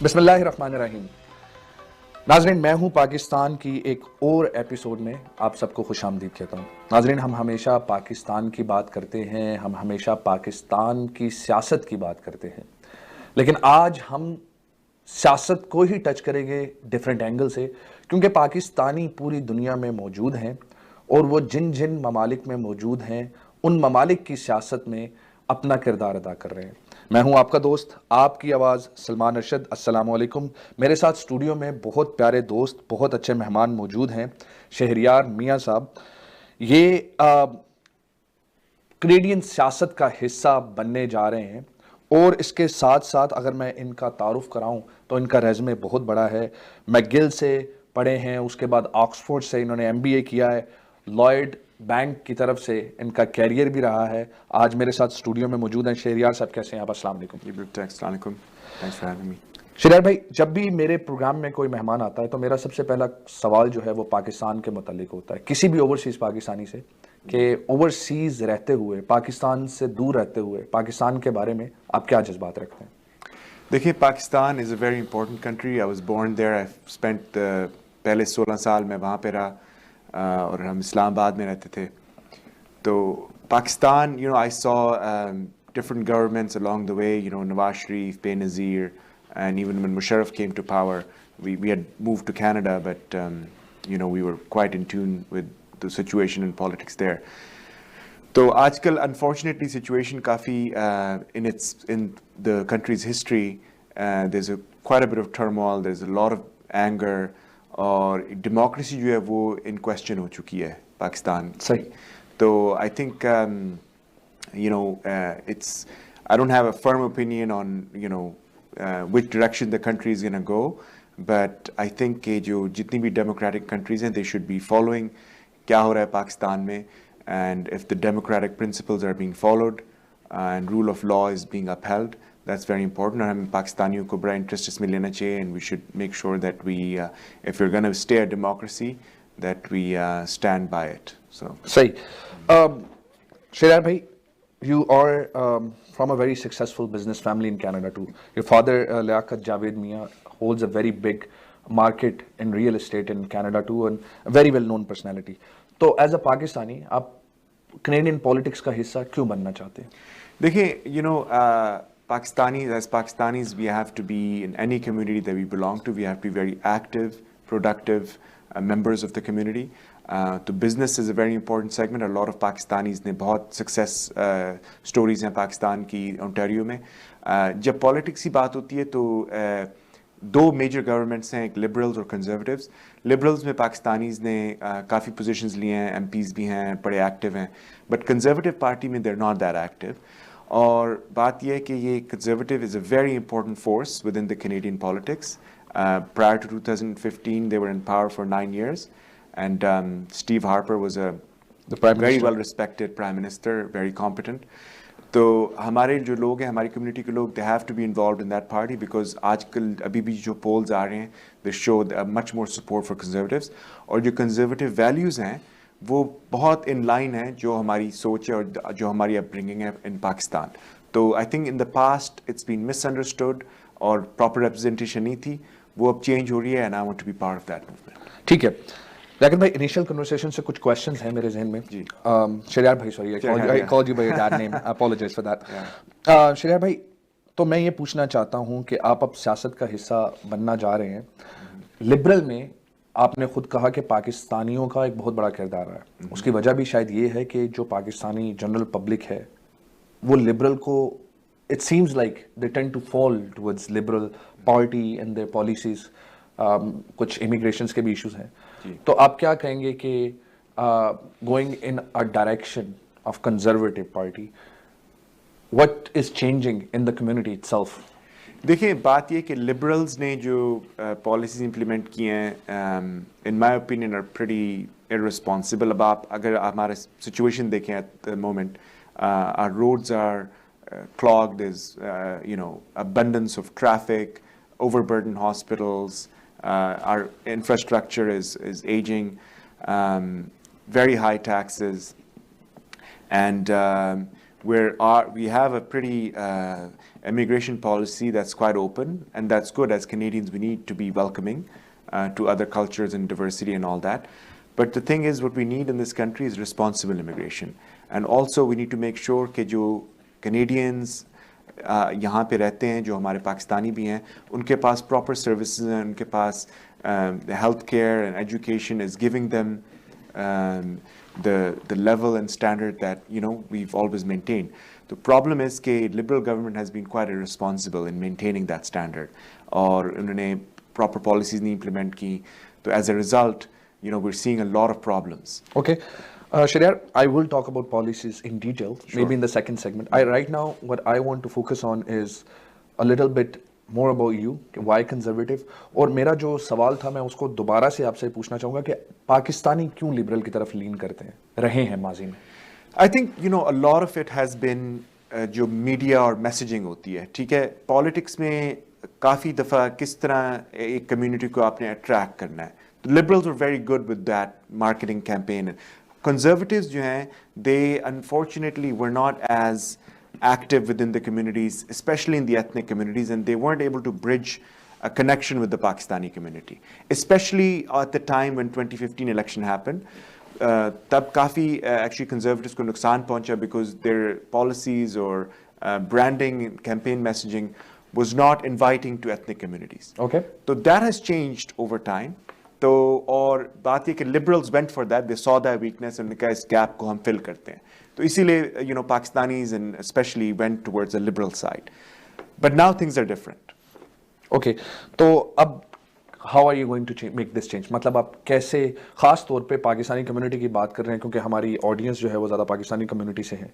बिस्मिल्लाहिर्रहमानिर्रहीम। नाज़रीन, मैं हूं पाकिस्तान की एक और एपिसोड में आप सबको खुशामदीद कहता हूं। नाज़रीन, हम हमेशा पाकिस्तान की बात करते हैं, हम हमेशा पाकिस्तान की सियासत की बात करते हैं, लेकिन आज हम सियासत को ही टच करेंगे डिफरेंट एंगल से, क्योंकि पाकिस्तानी पूरी दुनिया में मौजूद हैं और वो जिन जिन ममालिक में मौजूद हैं उन ममालिक की सियासत में अपना किरदार अदा कर रहे हैं। मैं हूं आपका दोस्त, आपकी आवाज़ सलमान अरशद। अस्सलाम वालेकुम। मेरे साथ स्टूडियो में बहुत प्यारे दोस्त, बहुत अच्छे मेहमान मौजूद हैं। शहरियार मियां साहब, ये कैनेडियन सियासत का हिस्सा बनने जा रहे हैं और इसके साथ साथ अगर मैं इनका तारुफ कराऊं तो इनका रेज़मे बहुत बड़ा है। मैगिल से पढ़े हैं, उसके बाद ऑक्सफोर्ड से इन्होंने एमबीए किया है, लॉयड बैंक की तरफ से इनका कैरियर भी रहा है। आज मेरे साथ स्टूडियो में मौजूद हैं। शहरियार साहब, कैसे हैं आप? अस्सलाम वालेकुम। शहरियार भाई, जब भी मेरे प्रोग्राम में कोई मेहमान आता है तो मेरा सबसे पहला सवाल जो है वो पाकिस्तान के मुतालिक होता है, किसी भी ओवरसीज़ पाकिस्तानी से, कि ओवरसीज़ रहते हुए, पाकिस्तान से दूर रहते हुए पाकिस्तान के बारे में आप क्या जज्बात रखते हैं? देखिए, Pakistan is a very important country. I was born there. I spent पहले 16 साल मैं वहाँ पे रहा और हम इस्लामाबाद में रहते थे। तो Pakistan, I saw different governments along the way, Nawaz Sharif, Benazir, and even when Musharraf came to power, we had moved to Canada, but we were quite in tune with the situation and politics there. So आजकल unfortunately situation काफ़ी in the country's history, there's quite a bit of turmoil, there's a lot of anger, और democracy जो है वो in question हो चुकी है पाकिस्तान। सही। तो I think it's I don't have a firm opinion on which direction the country is going to go, but I think कि जो जितनी भी democratic countries हैं, they should be following क्या हो रहा है पाकिस्तान में, and if the democratic principles are being followed and rule of law is being upheld, that's very important. और हम पाकिस्तानियों को बड़ा इंटरेस्ट इसमें लेना चाहिए, and we should make sure that we if we're going to stay a democracy, that we stand by it. So सही। शहरियार भाई, you are from a very successful business family in Canada too. Your father, Liaquat Javed Mian, holds a very big market in real estate in Canada too, and a very well-known personality. तो as a Pakistani, आप Canadian politics का हिस्सा क्यों बनना चाहते हैं? देखिए, as Pakistanis, we have to be in any community that we belong to. We have to be very active, productive members of the community. तो business is a very important segment. A lot of Pakistanis ने बहुत success stories हैं पाकिस्तान की Ontario में। जब politics की बात होती है तो दो major governments हैं, एक liberals और conservatives. Liberals में पाकिस्तानीज ने काफ़ी positions लिए हैं, MPs भी हैं, बड़े active हैं, but conservative party में they're not that active. और बात यह है कि ये conservative is a very important force within the Canadian politics. Prior to 2015, they were in power for 9 years. And Steve Harper was a very well respected prime minister, very competent. तो हमारे जो लोग हैं, हमारी community के लोग, they have to be involved in that party because आजकल अभी भी जो polls आ रहे हैं, they show much more support for conservatives. और जो conservative values हैं वो बहुत in line हैं जो हमारी सोच है और जो हमारी upbringing है in पाकिस्तान। तो I think in the past it's been misunderstood और proper representation नहीं थी, वो अब change हो रही है, and I want to be part of that movement. ठीक है। लेकिन भाई, इनिशियल कन्वर्सेशन से कुछ क्वेश्चंस हैं मेरे जहन में। शहरियार भाई, sorry, I called you by your dad name, I apologize for that. Shahryar भाई, तो मैं ये पूछना चाहता हूँ कि आप अब सियासत का हिस्सा बनना जा रहे हैं। लिबरल में आपने खुद कहा कि पाकिस्तानियों का एक बहुत बड़ा किरदार है। उसकी वजह भी शायद ये है कि जो पाकिस्तानी जनरल पब्लिक है वो लिबरल को, it seems like they tend to fall towards liberal party and their policies. कुछ इमिग्रेशन के भी इश्यूज हैं। तो आप क्या कहेंगे कि going in a direction of conservative party, what is changing in the community itself? देखिए, बात ये कि लिबरल्स ने जो पॉलिसीज इंप्लीमेंट की हैं, in my opinion are pretty irresponsible. अब आप अगर हमारा सिचुएशन देखें at the moment, our roads are clogged, there's abundance of traffic, overburdened hospitals, our infrastructure is aging, very high taxes, and where we have a pretty immigration policy that's quite open, and that's good. As Canadians, we need to be welcoming to other cultures and diversity and all that. But the thing is, what we need in this country is responsible immigration. And also we need to make sure कि जो Canadians यहाँ पे रहते हैं, जो हमारे पाकिस्तानी भी हैं, उनके पास proper services हैं, उनके पास the healthcare and education is giving them the level and standard that we've always maintained. The problem is that Liberal government has been quite irresponsible in maintaining that standard, और उन्होंने proper policies नहीं implement की. So as a result, we're seeing a lot of problems. Okay. Shaheryar, I will talk about policies in detail, maybe in the second segment. Right now, what I want to focus on is a little bit more about you, why conservative. और मेरा जो सवाल था मैं उसको दोबारा से आपसे पूछना चाहूँगा कि पाकिस्तानी क्यों लिबरल की तरफ लीन करते हैं, रहे हैं माजी में? I think a lot of it has been जो मीडिया और मैसेजिंग होती है, ठीक है. पॉलिटिक्स में काफ़ी दफ़ा किस तरह एक कम्युनिटी को आपने अट्रैक्ट करना है. The liberals were very good with that marketing campaign. Conservatives जो हैं, they unfortunately were not as active within the communities, especially in the ethnic communities, and they weren't able to bridge a connection with the Pakistani community, especially at the time when 2015 election happened. तब काफ़ी actually conservatives को नुकसान पहुंचा because their policies or branding and campaign messaging was not inviting to ethnic communities. Okay. So that has changed over time. तो और बात ये कि liberals went for that, they saw that weakness and उनका इस gap को हम fill करते हैं. तो इसीलिए Pakistanis and especially went towards the liberal side. But now things are different. Okay. तो अब how are you going to make this change? मतलब आप कैसे, खास तौर पे पाकिस्तानी कम्युनिटी की बात कर रहे हैं क्योंकि हमारी ऑडियंस जो है वो ज़्यादा पाकिस्तानी कम्युनिटी से है.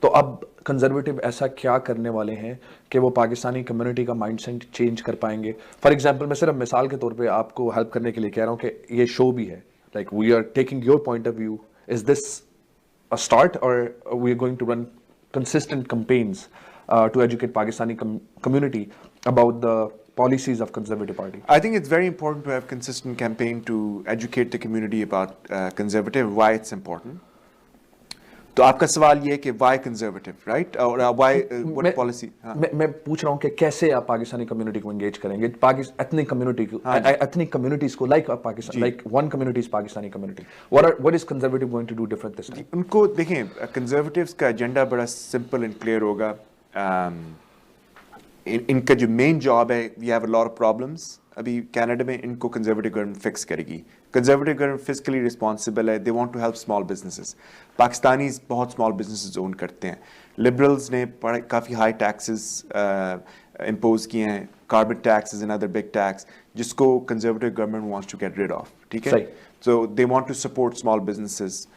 तो अब कंजर्वेटिव ऐसा क्या करने वाले हैं कि वो पाकिस्तानी कम्युनिटी का माइंडसेट चेंज कर पाएंगे? फॉर एग्जांपल मैं सिर्फ मिसाल के तौर पे आपको हेल्प करने के लिए कह रहा हूँ कि ये शो भी है, like we are taking your point of view. Is this a start और we are going to run consistent campaigns to educate Pakistani community about the policies of Conservative Party? I think it's very important to have consistent campaign to educate the community about Conservative, why it's important. तो आपका सवाल ये है कि why Conservative, right? और why what policy? मैं पूछ रहा हूँ कि कैसे आप पाकिस्तानी कम्युनिटी को एंगेज करेंगे, ethnic community को, ethnic communities को, like Pakistan, like one community is Pakistani community. What is Conservative going to do different this time? उनको देखें, Conservatives का एजेंडा बड़ा simple and clear होगा. इनका जो मेन जॉब है, we have a lot of problems अभी कनाडा में, इनको कंजर्वेटिव गवर्नमेंट फिक्स करेगी. कंजर्वेटिव गवर्नमेंट फिजिकली रिस्पॉन्सिबल है, they want to help small businesses. Pakistanis बहुत स्मॉल बिजनेसेस ओन करते हैं. लिबरल्स ने काफ़ी हाई टैक्सेस इम्पोज किए हैं, carbon tax is another big tax, जिसको conservative government wants to get rid of. ठीक है, so they want to support small businesses.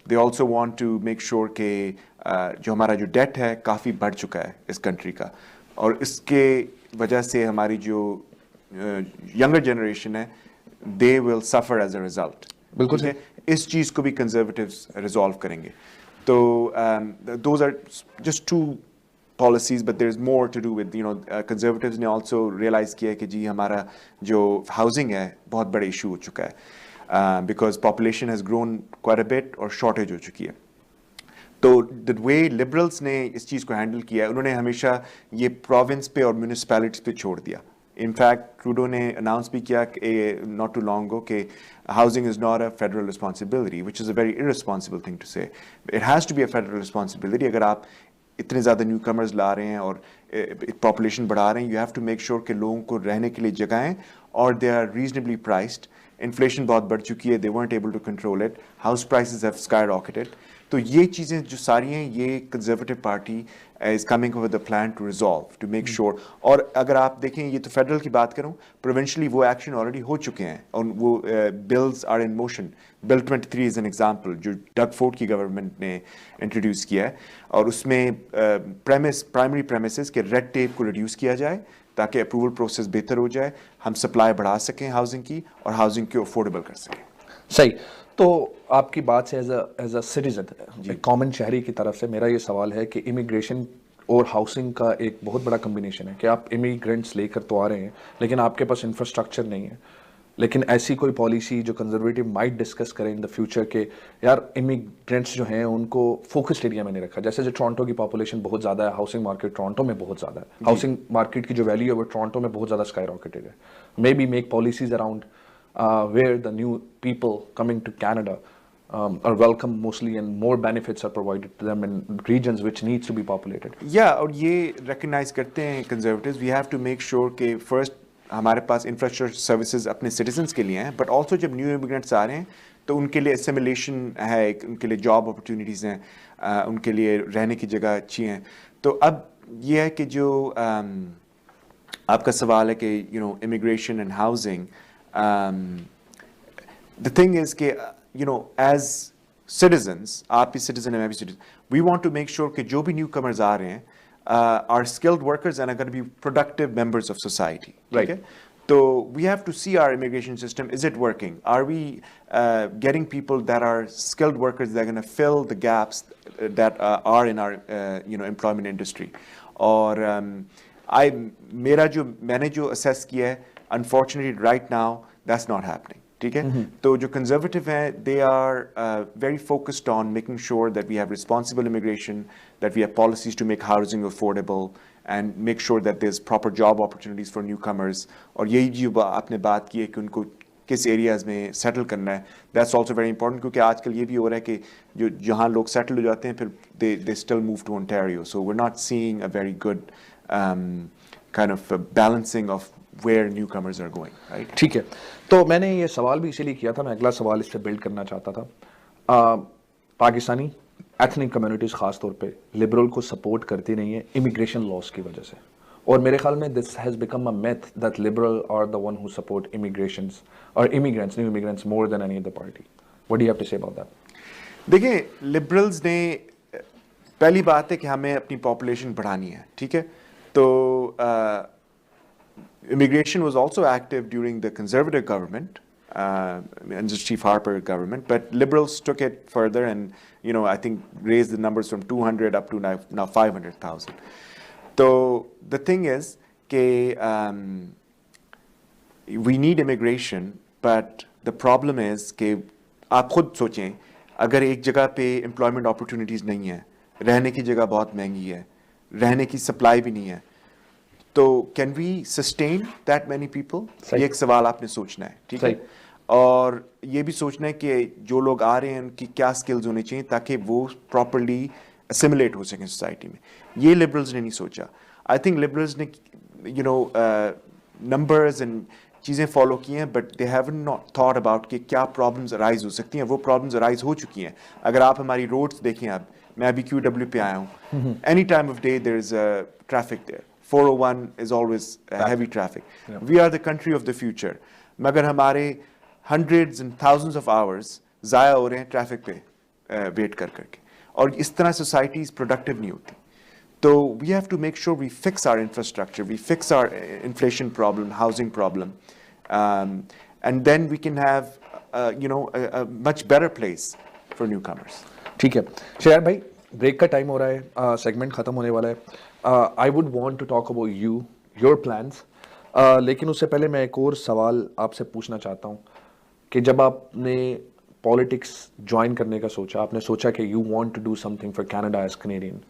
They also want to make sure के जो हमारा जो डेट है काफ़ी बढ़ चुका है इस कंट्री का, और इसके वजह से हमारी जो यंगर जनरेशन है, they will suffer as a result. बिल्कुल है, इस चीज़ को भी कंजर्वेटिव्स रिजॉल्व करेंगे. तो those are just two policies, but there's more to do with conservatives ने also realize किया है कि जी हमारा जो housing है बहुत बड़ा issue हो चुका है, because population has grown quite a bit और shortage हो चुकी है. तो the way liberals ने इस चीज़ को handle किया है, उन्होंने हमेशा ये province पे और municipalities पे छोड़ दिया. In fact, Trudeau ने announce भी किया not too long ago कि housing is not a federal responsibility, which is a very irresponsible thing to say. It has to be a federal responsibility. अगर आप इतने ज़्यादा न्यूकमर्स ला रहे हैं और पॉपुलेशन बढ़ा रहे हैं, you have to make sure कि लोगों को रहने के लिए जगहें और they are reasonably priced. Inflation बहुत बढ़ चुकी है, they weren't able to control it. House prices have skyrocketed. तो ये चीज़ें जो सारी हैं, ये conservative party is coming with a plan to resolve, to make sure. और अगर आप देखें, ये तो फेडरल की बात करूं, प्रोविंशियली वो एक्शन ऑलरेडी हो चुके हैं और वो bills are in motion. Bill 23 is an example जो डग फोर्ड की गवर्नमेंट ने इंट्रोड्यूस किया है, और उसमें प्राइमरी प्रेमिसेस के रेड टेप को रिड्यूस किया जाए ताकि अप्रूवल प्रोसेस बेहतर हो जाए, हम सप्लाई बढ़ा सकें हाउसिंग की और हाउसिंग को अफोर्डेबल कर सकें. सही. तो आपकी बात से एज अ सिटीजन, कॉमन शहरी की तरफ से मेरा ये सवाल है कि इमिग्रेशन और हाउसिंग का एक बहुत बड़ा कम्बिनेशन है कि आप इमिग्रेंट्स लेकर तो आ रहे हैं, लेकिन आपके पास इंफ्रास्ट्रक्चर नहीं है. लेकिन ऐसी कोई पॉलिसी जो कंजर्वेटिव माइट डिस्कस करें इन द फ्यूचर के यार इमिग्रेंट्स जो हैं उनको फोकस्ड एरिया में नहीं रखा, जैसे जो टोरंटो की पॉपुलेशन बहुत ज़्यादा है, हाउसिंग मार्केट टोरंटो में बहुत ज़्यादा है, हाउसिंग मार्केट की जो वैल्यू है वो टोरंटो में बहुत ज़्यादा स्काई रॉकेटेड है, maybe make policies around where the new people coming to Canada are welcome mostly and more benefits are provided to them in regions which needs to be populated. और ये recognize करते हैं conservatives, we have to make sure कि first हमारे पास infrastructure services अपने citizens के लिए हैं, but also जब new immigrants आ रहे हैं तो उनके लिए assimilation है, उनके लिए job opportunities हैं, उनके लिए रहने की जगह अच्छी हैं. तो अब ये है कि जो आपका सवाल है कि immigration and housing, the thing is कि as citizens, आप भी citizen हैं, मैं भी citizen, we want to make sure कि जो भी newcomers आ रहे हैं are skilled workers and are going to be productive members of society. Right. Okay? So we have to see our immigration system. Is it working? Are we getting people that are skilled workers that are going to fill the gaps that are in our employment industry? और मैंने जो assess किया है, unfortunately right now that's not happening. ठीक है, तो जो conservative हैं, they are very focused on making sure that we have responsible immigration, that we have policies to make housing affordable, and make sure that there's proper job opportunities for newcomers. और यही जो आपने बात की है कि उनको किस areas में settle करना है, that's also very important, क्योंकि आजकल ये भी हो रहा है कि जहाँ लोग settle हो जाते हैं फिर they still move to Ontario, so we're not seeing a very good kind of balancing of where newcomers are going, right? ठीक है, तो मैंने ये सवाल भी इसीलिए किया था, मैं अगला सवाल इस पे बिल्ड करना चाहता था. पाकिस्तानी एथनिक कम्युनिटीज़ ख़ास तौर पे लिबरल को सपोर्ट करती नहीं है इमिग्रेशन लॉस की वजह से, और मेरे ख्याल में this has become a myth that liberal are the one who support immigrations or immigrants, new immigrants more than any other party. What do you have to say about that? देखिए, liberals ने पहली बात है कि हमें अपनी population बढ़ानी है, ठीक है, तो immigration was also active during the conservative government and the Chief Harper government, but liberals took it further and I think raised the numbers from 200 up to now 500,000. So the thing is that we need immigration, but the problem is कि आप खुद सोचें, अगर एक जगह पे employment opportunities नहीं है, रहने की जगह बहुत महंगी है, रहने की supply भी नहीं है, तो can we sustain that many people? ये एक सवाल आपने सोचना है, ठीक है, और ये भी सोचना है कि जो लोग आ रहे हैं उनकी क्या skills होने चाहिए ताकि वो properly assimilate हो सकें society में. ये liberals ने नहीं सोचा. I think liberals ने numbers and चीज़ें follow की हैं, but they haven't not thought about कि क्या problems arise हो सकती हैं. वो problems arise हो चुकी हैं. अगर आप हमारी roads देखें, अब मैं अभी QW पे आया हूँ, any time of day there is traffic there. 401 is always heavy traffic. Yeah. We are the country of the future. मगर हमारे hundreds and thousands of hours ज़ाया हो रहे हैं traffic पे wait करके, और इस तरह societies productive नहीं होती. So we have to make sure we fix our infrastructure, we fix our inflation problem, housing problem, and then we can have a much better place for newcomers. ठीक है, शहर भाई, ब्रेक का time हो रहा है, सेगमेंट खत्म होने वाला है. I would want to talk about you, your plans, लेकिन उससे पहले मैं एक और सवाल आपसे पूछना चाहता हूँ कि जब आपने पॉलिटिक्स ज्वाइन करने का सोचा, आपने सोचा कि you want to do something for Canada as Canadian,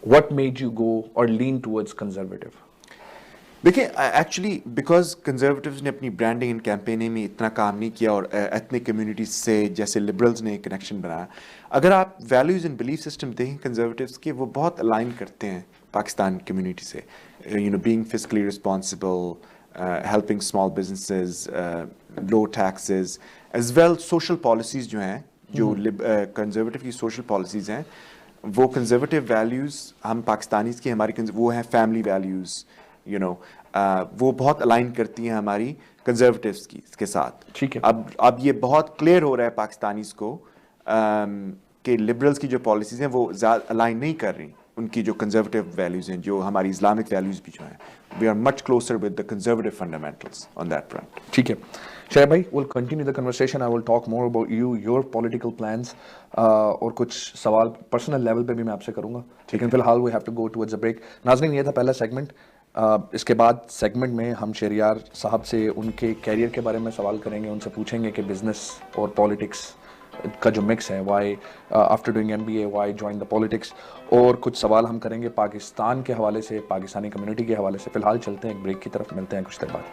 what made you go और लीन टुवर्ड्स कंजर्वेटिव? देखिए, एक्चुअली बिकॉज कंजर्वेटिव्स ने अपनी ब्रांडिंग एंड कैंपेनिंग में इतना काम नहीं किया और एथनिक कम्युनिटीज से जैसे लिबरल्स ने कनेक्शन बनाया. अगर आप वैल्यूज़ एंड बिलीफ सिस्टम देखें कंजर्वेटिव्स के, वो बहुत अलाइन करते हैं पाकिस्तान कम्युनिटी से. Being fiscally responsible, helping small businesses, low taxes, as well social policies जो हैं, जो कंजर्वेटिव की सोशल पॉलिसीज़ हैं, वो कंजर्वेटिव वैल्यूज़ हम पाकिस्तानीज़ की, हमारी वो हैं फैमिली वैल्यूज़, वो बहुत अलाइन करती हैं हमारी कंजर्वेटिव्स की इसके साथ. ठीक है, अब ये बहुत क्लियर हो रहा है पाकिस्तानीज़ को कि लिबरल्स की जो पॉलिसीज़ हैं वो ज़्यादा अलाइन नहीं कर रही उनकी जो कंजर्वेटिव वैल्यूज़ हैं, जो हमारी इस्लामिक वैल्यूज़ भी जो हैं. We are much closer with the conservative fundamentals on that front. ठीक है शहर भाई, will continue the conversation. I will talk more about you, your political plans, और कुछ सवाल पर्सनल लेवल पे भी मैं आपसे करूंगा, लेकिन फिलहाल we have to go towards a break. नाज़रीन, ये था पहला सेगमेंट. इसके बाद सेगमेंट में हम शहरियार साहब से उनके कैरियर के बारे में सवाल करेंगे, उनसे पूछेंगे कि बिज़नेस और पॉलिटिक्स का जो मिक्स है, why after doing MBA why join the politics, और कुछ सवाल हम करेंगे पाकिस्तान के हवाले से, पाकिस्तानी कम्युनिटी के हवाले से। फिलहाल चलते हैं एक ब्रेक की तरफ, मिलते हैं कुछ देर बाद।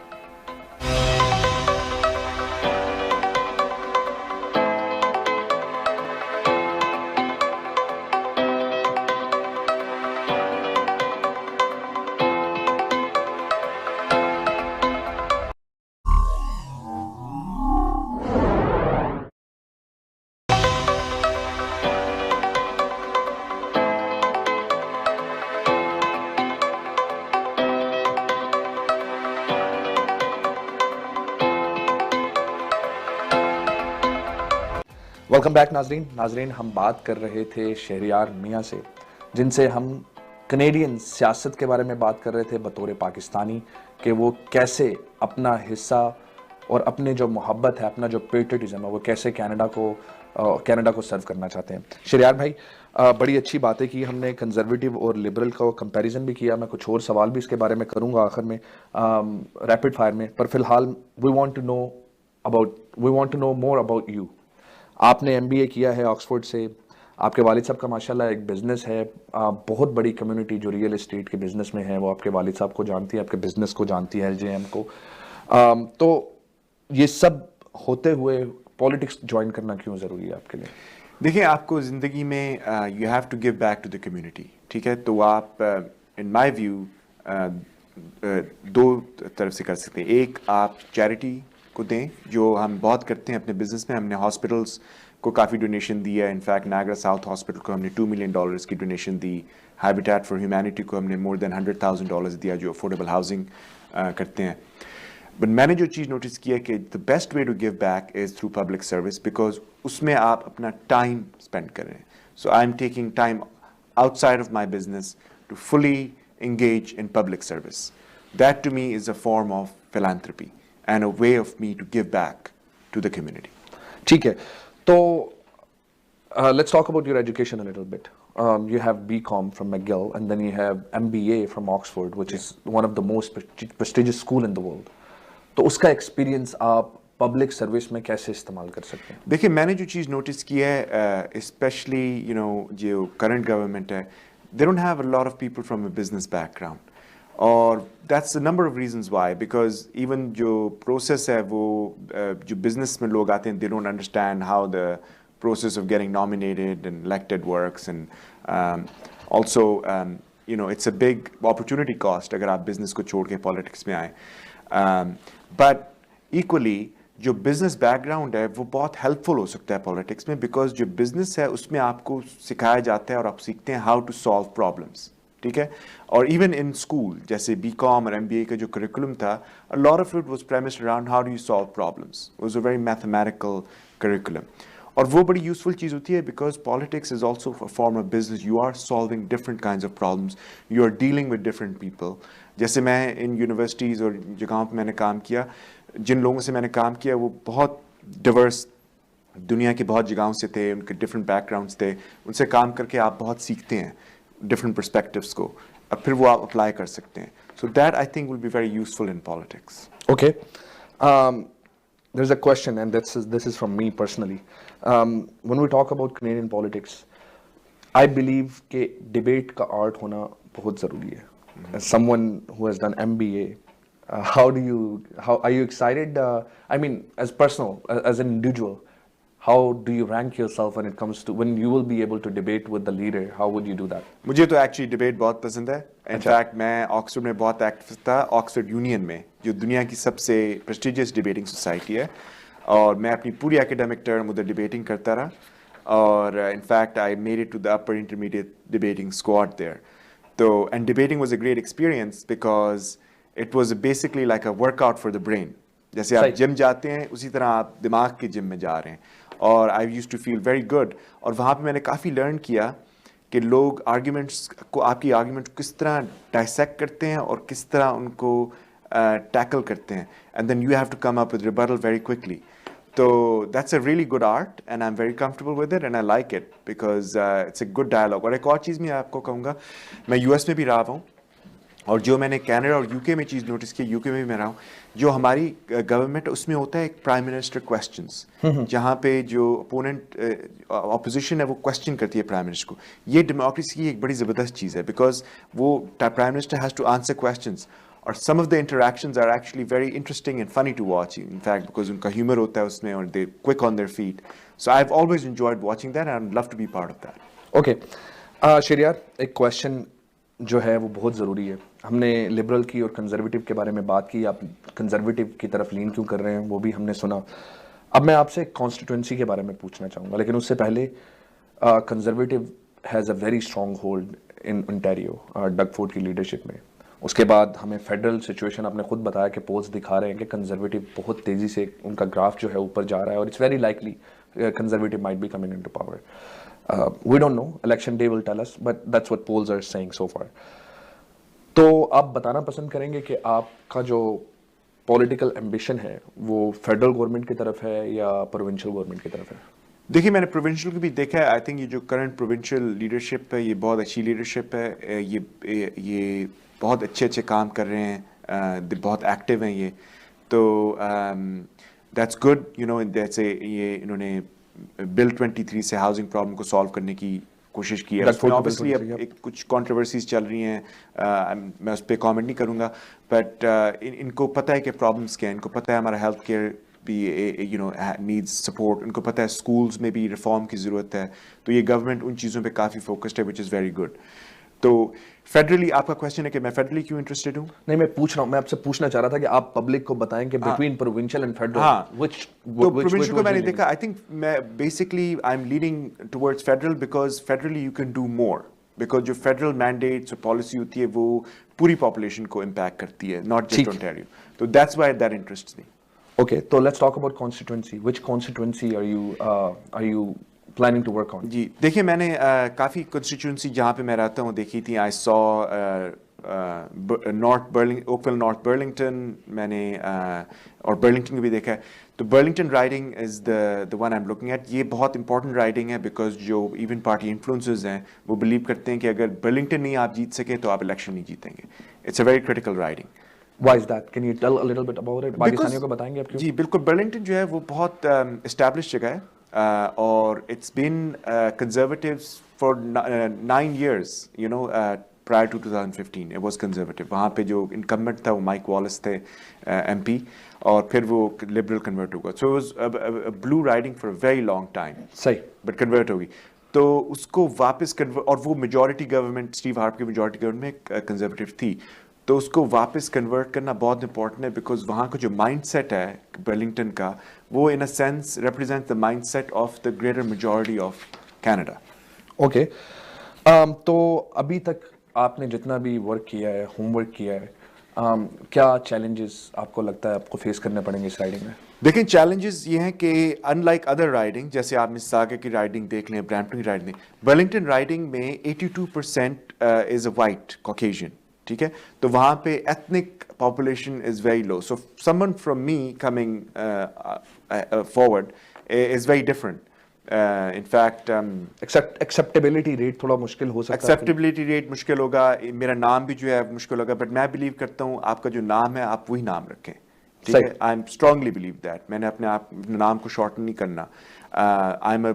वेलकम बैक नाजरीन, हम बात कर रहे थे शहरियार मियाँ से, जिनसे हम कनेडियन सियासत के बारे में बात कर रहे थे बतौर पाकिस्तानी, कि वो कैसे अपना हिस्सा और अपने जो मोहब्बत है, अपना जो पेट्रियटिज्म है, वो कैसे कनाडा को सर्व करना चाहते हैं। शहरियार भाई, बड़ी अच्छी बातें की हमने, कंजर्वेटिव और लिबरल का कंपैरिजन भी किया। मैं कुछ और सवाल भी इसके बारे में करूँगा आखिर में रैपिड फायर में, पर फिलहाल we want to know more about you. आपने एमबीए किया है ऑक्सफोर्ड से, आपके वालिद साहब का माशाल्लाह एक बिज़नेस है, बहुत बड़ी कम्युनिटी जो रियल एस्टेट के बिज़नेस में है वो आपके वालिद साहब को जानती है, आपके बिज़नेस को जानती है, एलजेएम को। तो ये सब होते हुए पॉलिटिक्स ज्वाइन करना क्यों ज़रूरी है आपके लिए? देखिए, आपको ज़िंदगी में you have to give back to the community, ठीक है? तो आप इन माय व्यू दो तरफ से कर सकते हैं। एक, आप चैरिटी को दें, जो हम बहुत करते हैं अपने बिजनेस में। हमने हॉस्पिटल्स को काफ़ी डोनेशन दी है। इनफैक्ट नागरा साउथ हॉस्पिटल को हमने $2 मिलियन की donation the. Habitat for humanity को हमने मोर देन $100,000 दिया, जो अफोर्डेबल हाउसिंग करते हैं। बट मैंने जो चीज़ नोटिस किया कि the best way to give back is through public service, because उसमें आप अपना टाइम स्पेंड कर रहे हैं। So I am taking time outside of my business to fully engage in public service. That to me is a form of philanthropy and a way of me to give back to the community. ठीक है, तो let's talk about your education a little bit. You have BCom from McGill and then you have MBA from Oxford, which is one of the most prestigious school in the world. तो उसका experience आप public service में कैसे इस्तेमाल कर सकते हैं? देखिए, मैंने जो चीज़ नोटिस की है, स्पेशली जो करंट गवर्नमेंट है, they don't have a lot of people from a business background, और that's a number of reasons why. Because even जो प्रोसेस है वो जो बिजनेस में लोग आते हैं, they don't understand how the process of getting nominated and elected works, and also it's a big opportunity cost अगर आप बिजनेस को छोड़ के पॉलिटिक्स में आए। बट इक्वली जो बिजनेस बैकग्राउंड है वो बहुत हेल्पफुल हो सकता है पॉलिटिक्स में, बिकॉज जो बिजनेस है उसमें आपको सिखाया जाता है और आप सीखते हैं हाउ टू सॉल्व प्रॉब्लम्स, ठीक है? और इवन इन स्कूल, जैसे बीकॉम और एमबीए का जो करिकुलम था, a lot of it was premised around how do you solve problems. It was a very mathematical curriculum, और वो बड़ी यूजफुल चीज़ होती है, because politics is also a form of business. You are solving different kind of problems, you are dealing with different people. जैसे मैं इन universities और जगहों पर मैंने काम किया, जिन लोगों से मैंने काम किया वो बहुत डिवर्स दुनिया की बहुत जगहों से थे, उनके डिफरेंट बैकग्राउंड्स थे। उनसे काम करके आप बहुत सीखते हैं डिफरेंट पर्सपेक्टिव्स को, अब फिर वो आप अप्लाई कर सकते हैं। So that I think will be very useful in politics. Okay. There's a question, and this is from me personally. When we talk about Canadian politics, I believe कि debate का art होना बहुत ज़रूरी है. As someone who has done MBA, how are you excited? I mean, as personal, as an individual, how do you rank yourself when it comes to when you will be able to debate with the leader? How would you do that? मुझे तो actually debate बहुत पसंद है। In fact मैं Oxford में बहुत active था, Oxford union में, जो दुनिया की सबसे प्रेस्टिजियस डिबेटिंग सोसाइटी है, और मैं अपनी पूरी एकेडमिक टर्म उधर डिबेटिंग करता रहा, और in fact I made it to the upper intermediate debating squad there. तो and debating was a great experience, because it was basically like a workout for the brain. जैसे आप जिम जाते हैं उसी तरह आप दिमाग के जिम में जा रहे हैं, और I used to feel very good. और वहाँ पे मैंने काफ़ी लर्न किया कि लोग आर्ग्यूमेंट्स को, आपकी आर्ग्यूमेंट को किस तरह डाइसेक्ट करते हैं और किस तरह उनको टैकल करते हैं, and then you have to come up with rebuttal very quickly. तो that's a really good art and I am very comfortable with it and I like it, because it's a good dialogue. और एक और चीज़ मैं आपको कहूँगा, मैं US में भी रहा हूँ, और जो मैंने कनाडा और यूके में चीज़ नोटिस की, यूके में भी मैं रहा हूँ, जो हमारी गवर्नमेंट उसमें होता है एक प्राइम मिनिस्टर क्वेश्चंस, जहाँ पे जो अपोनेंट ऑपोजिशन है वो क्वेश्चन करती है प्राइम मिनिस्टर को। ये डेमोक्रेसी की एक बड़ी ज़बरदस्त चीज़ है, बिकॉज वो prime minister has to answer questions, और some of the interactions are actually very interesting and funny to watch, in fact, because उनका humor होता है उसमें, और they quick on their feet. So I've always enjoyed watching that, and I'd love to be part of that. Okay Shahriar, एक question जो है वो बहुत ज़रूरी है। हमने लिबरल की और कंजर्वेटिव के बारे में बात की, आप कंजर्वेटिव की तरफ लीन क्यों कर रहे हैं वो भी हमने सुना। अब मैं आपसे कॉन्स्टिट्यूंसी के बारे में पूछना चाहूँगा, लेकिन उससे पहले conservative has a very strong hold in Ontario dug Ford की लीडरशिप में। उसके बाद हमें फेडरल सिचुएशन, आपने खुद बताया कि पोल्स दिखा रहे हैं कि कंजर्वेटिव बहुत तेज़ी से उनका ग्राफ जो है ऊपर जा रहा है, और it's very likely conservative might be coming into power. We don't know, election day will tell us, but that's what polls are saying so far. तो आप बताना पसंद करेंगे कि आपका जो पॉलिटिकल एम्बिशन है वो फेडरल गवर्नमेंट की तरफ है या प्रोविंशियल गवर्नमेंट की तरफ है? देखिए, मैंने प्रोविंशियल को भी देखा है। आई थिंक ये जो करंट प्रोविंशियल लीडरशिप है ये बहुत अच्छी लीडरशिप है। ये बहुत अच्छे काम कर रहे हैं, बहुत एक्टिव हैं ये, तो दैट्स गुड, यू नो। जैसे ये इन्होंने बिल 23 से हाउसिंग प्रॉब्लम को सॉल्व करने की कोशिश की है। ऑब्वियसली अब कुछ कंट्रोवर्सीज चल रही हैं, मैं उस पर कमेंट नहीं करूँगा, बट इनको पता है कि प्रॉब्लम्स क्या हैं, इनको पता है हमारा हेल्थ केयर भी यू नो नीड्स सपोर्ट, इनको पता है स्कूल्स में भी रिफॉर्म की ज़रूरत है, तो ये गवर्नमेंट उन चीज़ों पे काफ़ी फोकस्ड है, विच इज़ वेरी गुड। तो फेडरली आपका क्वेश्चन है कि मैं फेडरली क्यों इंटरेस्टेड हूँ? नहीं, मैं पूछ रहा हूँ, मैं आपसे पूछना चाह रहा था कि आप पब्लिक को बताएं कि बिटवीन प्रोविंशियल एंड फेडरल, तो प्रोविंशियल को मैंने देखा, आई थिंक मैं basically I am leaning towards federal, because federally you can do more, because जो फेडरल मैंडेट्स और पॉलिसी होती है वो पूरी पॉपुलेशन को इम्पैक्ट करती है, नॉट जस्ट ओंटारियो, तो that's why that interests me. Okay, so let's talk about constituency. Which constituency are you planning to work on? जी देखिए, मैंने काफ़ी constituency जहाँ पे मैं रहता हूँ देखी थी। I saw Oakville north Burlington, मैंने और बर्लिंगटन भी देखा है। तो Burlington riding is the one I am looking at. ये बहुत इंपॉर्टेंट राइडिंग है, बिकॉज जो इवन पार्टी इन्फ्लुएंसर्स हैं वो बिलीव करते हैं कि अगर बर्लिंगटन नहीं आप जीत सके तो आप इलेक्शन नहीं जीतेंगे। It's a very critical riding. Why is that? Can you tell a little bit about it? पाकिस्तानियों को बताएंगे आप क्यों? जी बिल्कुल, बर्लिंगटन जो है वो बहुत एस्टैब्लिश जगह है, और it's been conservatives for 9 years, you know, prior to 2015 it was conservative। वहाँ पे जो incumbent था वो माइक वॉलिस थे, MP, और फिर वो लिबरल कन्वर्ट होगा। So it was a blue riding for a very long time, सही, but कन्वर्ट होगी। तो उसको वापस और वो मेजॉरिटी गवर्नमेंट, स्टीव हार्प की मेजॉरिटी गवर्नमेंट कंजर्वेटिव थी, तो उसको वापस कन्वर्ट करना बहुत इंपॉर्टेंट है, बिकॉज वहाँ का जो माइंडसेट है बर्लिंगटन का, वो in a sense represent the mindset of the greater majority of Canada. Okay, तो अभी तक आपने जितना भी वर्क किया है, होमवर्क किया है, क्या चैलेंजेस आपको लगता है आपको फेस करने पड़ेंगे इस राइडिंग में? देखिए, चैलेंजेस ये हैं कि अनलाइक अदर राइडिंग, जैसे आप मिसागा की राइडिंग देख लें, ब्रैम्पटन की राइडिंग, बर्लिंगटन राइडिंग में 82% इज़ अ वाइट कॉकेशियन, ठीक है। तो वहाँ पे ethnic population is very low, so someone from me coming forward is very different. in fact acceptability rate थोड़ा मुश्किल हो सकता है, एक्सेप्टेबिलिटी रेट मुश्किल होगा, मेरा नाम भी जो है मुश्किल होगा, बट मैं बिलीव करता हूँ आपका जो नाम है आप वही नाम रखें, ठीक है। I am strongly believe that, मैंने अपने नाम को शॉर्टन नहीं करना। I am a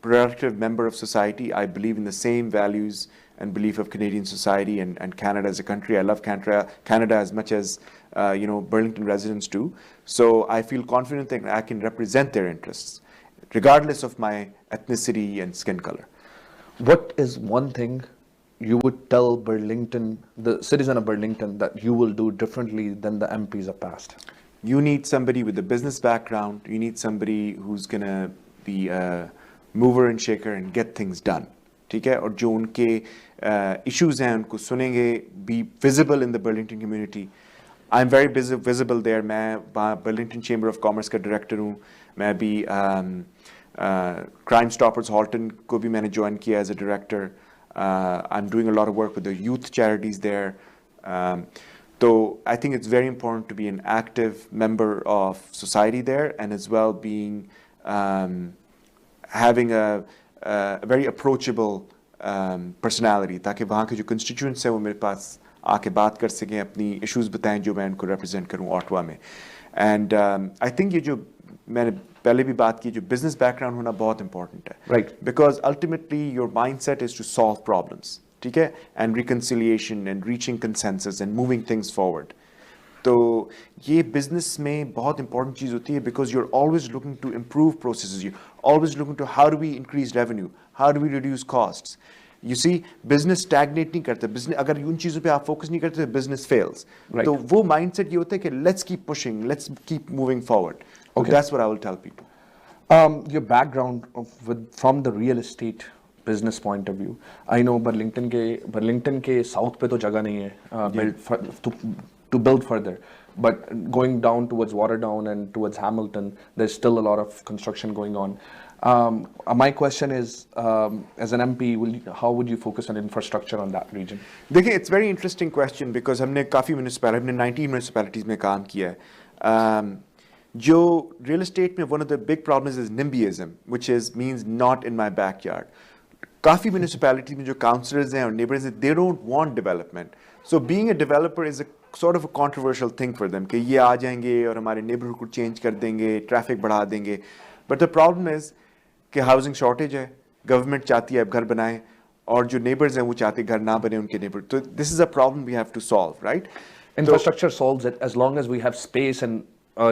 productive member of society. I believe in the same values and belief of Canadian society and Canada as a country. I love Canada as much as you know, Burlington residents do. So I feel confident that I can represent their interests, regardless of my ethnicity and skin color. What is one thing you would tell Burlington, the citizen of Burlington, that you will do differently than the MPs of past? You need somebody with a business background. You need somebody who's gonna be a mover and shaker and get things done, ठीक है। और जो उनके issues हैं उनको सुनेंगे, be visible in the Burlington community. I'm very visible there. मैं Burlington Chamber of Commerce का director हूँ। मैं भी Crime Stoppers Halton को भी मैंने join किया as a director. I'm doing a lot of work with the youth charities there. So I think it's very important to be an active member of society there, and as well being having a very approachable personality, ताकि वहाँ के जो constituents हैं वो मेरे पास आके बात कर सकें, अपनी इश्यूज बताएं जो मैं उनको रिप्रेजेंट करूं ऑटवा में. एंड आई थिंक ये जो मैंने पहले भी बात की, जो बिजनेस बैकग्राउंड होना बहुत इंपॉर्टेंट है. Right. Because ultimately your mindset is to solve problems, ठीक है, and reconciliation and reaching consensus and moving things forward. तो ये बिजनेस में बहुत इंपॉर्टेंट चीज़ होती है, because you are always looking to improve process, you always looking to how do we increase revenue, how do we reduce cost. You see, business stagnate नहीं करते. Business अगर उन चीज़ों पे आप फोकस नहीं करते, बिजनेस फेल्स. तो वो माइंडसेट ये होता है कि let's keep pushing, let's keep moving forward. That's what I will tell people. Your background from the real estate business point of view, I know Burlington के south पे तो जगह नहीं है to build further, but going down towards Waterdown and towards Hamilton, there's still a lot of construction going on. My question is, as an MP, how would you focus on infrastructure on that region? देखिए, it's very interesting question because हमने 19 municipalities में काम किया है. जो real estate में one of the big problems is NIMBYism, which means not in my backyard. काफ़ी municipalities में जो councillors हैं और neighbors हैं, they don't want development. So being a developer is a sort of a controversial thing for them, कि ये आ जाएंगे और हमारे neighborhood को change कर देंगे, traffic बढ़ा देंगे. But the problem is कि housing shortage है, government चाहती है अब घर बनाएं, और जो neighbors हैं वो चाहते घर ना बने उनके neighbor. So this is a problem we have to solve, right? Infrastructure solves it as long as we have space and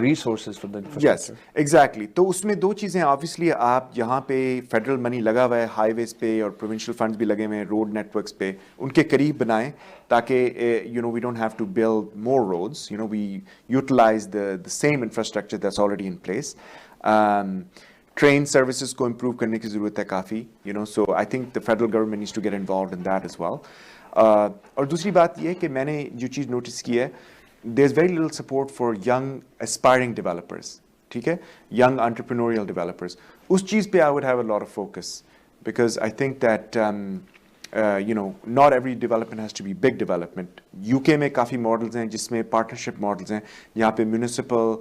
resources for the infrastructure. Yes, exactly. तो उसमें दो चीज़ें, obviously आप यहाँ पे फेडरल मनी लगा हुआ है हाईवेज पे और प्रोविंशियल फंड्स भी लगे हुए हैं रोड नेटवर्क्स पे, उनके करीब बनाएं ताकि we don't have to build more roads, we utilize the same infrastructure that's already in place. Train services को improve करने की ज़रूरत है काफ़ी, so I think the federal government needs to get involved in that as well. और दूसरी बात ये है कि मैंने जो चीज़ नोटिस की है, there's very little support for young aspiring developers, ठीक है, young entrepreneurial developers. उस चीज़ पे I would have a lot of focus because I think that not every development has to be big development. UK में काफ़ी models हैं जिसमें partnership models हैं, यहाँ पे municipal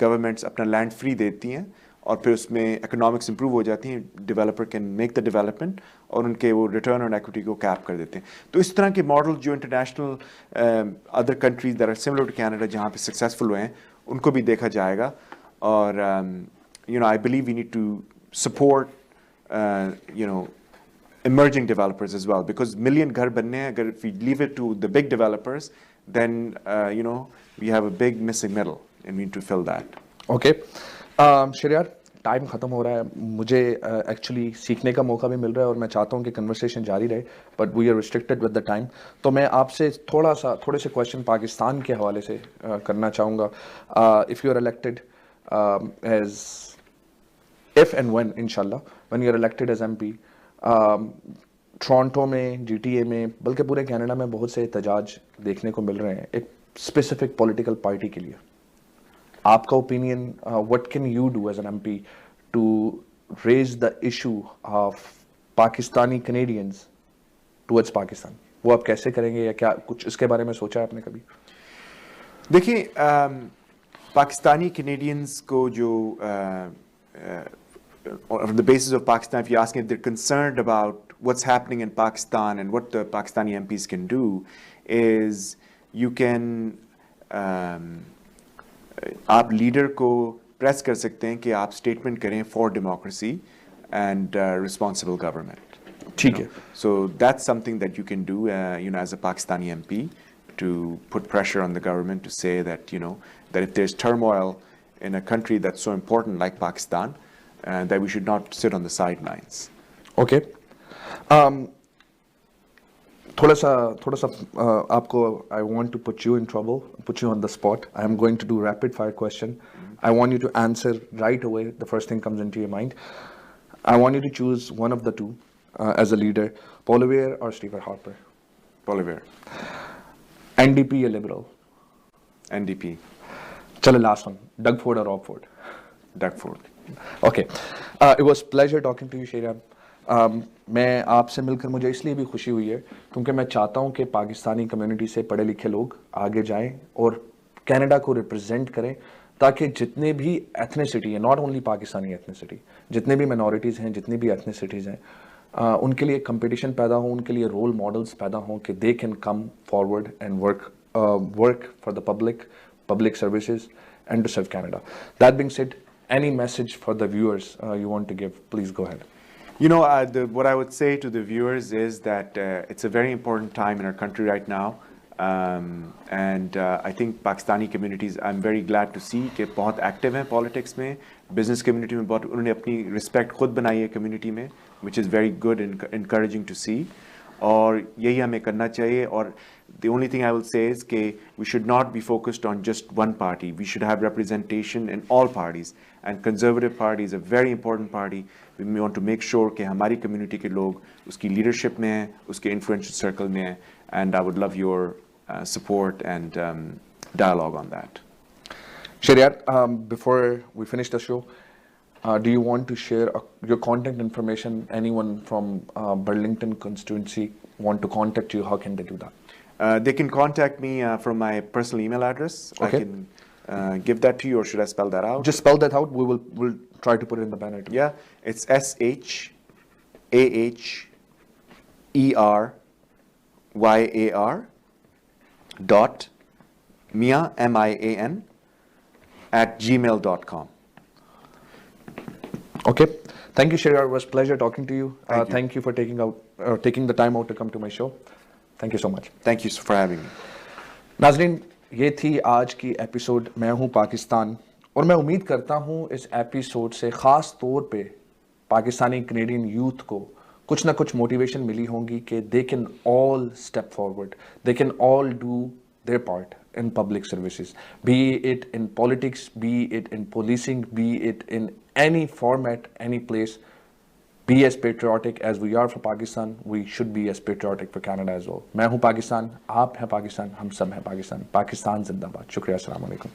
governments अपना land free देती हैं और फिर उसमें economics improve हो जाती हैं, developer can make the development और उनके वो return on equity को cap कर देते हैं. तो इस तरह के model जो international other countries that are similar to Canada जहाँ पे successful हुए हैं उनको भी देखा जाएगा. और I believe we need to support emerging developers as well, because million घर बनने हैं, अगर if we leave it to the big developers, then we have a big missing middle and we need to fill that. Okay. Shahryar, time ख़त्म हो रहा है, मुझे actually सीखने का मौका भी मिल रहा है और मैं चाहता हूँ कि कन्वर्सेशन जारी रहे, but we are restricted with the time. तो मैं आपसे थोड़े से क्वेश्चन पाकिस्तान के हवाले से करना चाहूँगा. If you are elected as if and when इंशाल्लाह when you are elected as MP, Toronto में, GTA में, बल्कि पूरे कनाडा में बहुत से एहतजाज देखने को मिल रहे हैं एक स्पेसिफिक पॉलिटिकल पार्टी के लिए. आपका opinion, what can you do as an MP to raise the issue of Pakistani Canadians towards Pakistan? वो आप कैसे करेंगे या क्या कुछ इसके बारे में सोचा है आपने कभी? देखिए, पाकिस्तानी कैनेडियंस को जो on the basis of Pakistan, if you ask if they're concerned about what's happening in Pakistan and what the Pakistani MPs can do, is you can आप लीडर को प्रेस कर सकते हैं कि आप स्टेटमेंट करें for democracy and responsible government. ठीक है. So that's something that you can do, as a Pakistani MP, to put pressure on the government to say that that if there's turmoil in a country that's so important like Pakistan, that we should not sit on the sidelines. Okay. थोड़ा सा आपको, I want to put you in trouble, put you on the spot. I am going to do rapid fire question. I want you to answer right away. The first thing comes into your mind. I want you to choose one of the two as a leader, Paul Revere or Stephen Harper. Paul Revere. NDP or Liberal? NDP. चलो last one. Doug Ford or Rob Ford? Doug Ford. Okay. It was pleasure talking to you, Shaheryar. मैं आपसे मिलकर मुझे इसलिए भी खुशी हुई है क्योंकि मैं चाहता हूं कि पाकिस्तानी कम्युनिटी से पढ़े लिखे लोग आगे जाएं और कनाडा को रिप्रेजेंट करें, ताकि जितने भी एथनिसिटी है, नॉट ओनली पाकिस्तानी एथनिसिटी, जितने भी मिनॉरिटीज़ हैं, जितनी भी एथनिसिटीज़ हैं, उनके लिए कंपटीशन पैदा हो, उनके लिए रोल मॉडल्स पैदा हो कि they can come forward and work for the public services and to serve Canada. That being said, any message for the viewers you want to give, please go ahead. You know, what I would say to the viewers is that it's a very important time in our country right now. And I think Pakistani communities, I'm very glad to see कि बहुत active हैं politics में, business community में बहुत उन्होंने अपनी respect खुद बनाई है community में, which is very good and encouraging to see. और यही हमें करना चाहिए. और the only thing I will say is कि we should not be focused on just one party. We should have representation in all parties. And Conservative Party is a very important party. We want to make sure कि हमारी community के लोग उसकी leadership में हैं, उसके influential circle में हैं. And I would love your support and dialogue on that. Shaheryar, before we finish the show, do you want to share your contact information? Anyone from Burlington constituency want to contact you, how can they do that? They can contact me from my personal email address. Okay. I can give that to you, or should I spell that out? Just spell that out. We'll try to put it in the banner too. Yeah, it's SHAHERYAR .Mien MIAN @gmail.com. Okay. Thank you, Shaheryar. It was a pleasure talking to you. Thank you. for taking the time out to come to my show. Thank you so much. Thank you for having me. नाजरीन, ये थी आज की episode मैं हूँ पाकिस्तान, और मैं उम्मीद करता हूँ इस एपिसोड से ख़ास तौर पे पाकिस्तानी कनेडियन यूथ को कुछ ना कुछ मोटिवेशन मिली होगी कि they can all step forward, they can all do their part in public services, be it in politics, be it in policing, be it in any format, any place. Be as patriotic as we are for Pakistan, we should be as patriotic for Canada as well. मैं हूँ पाकिस्तान, आप हैं पाकिस्तान, हम सब हैं पाकिस्तान. पाकिस्तान जिंदाबाद. शुक्रिया, अस्सलाम वालेकुम.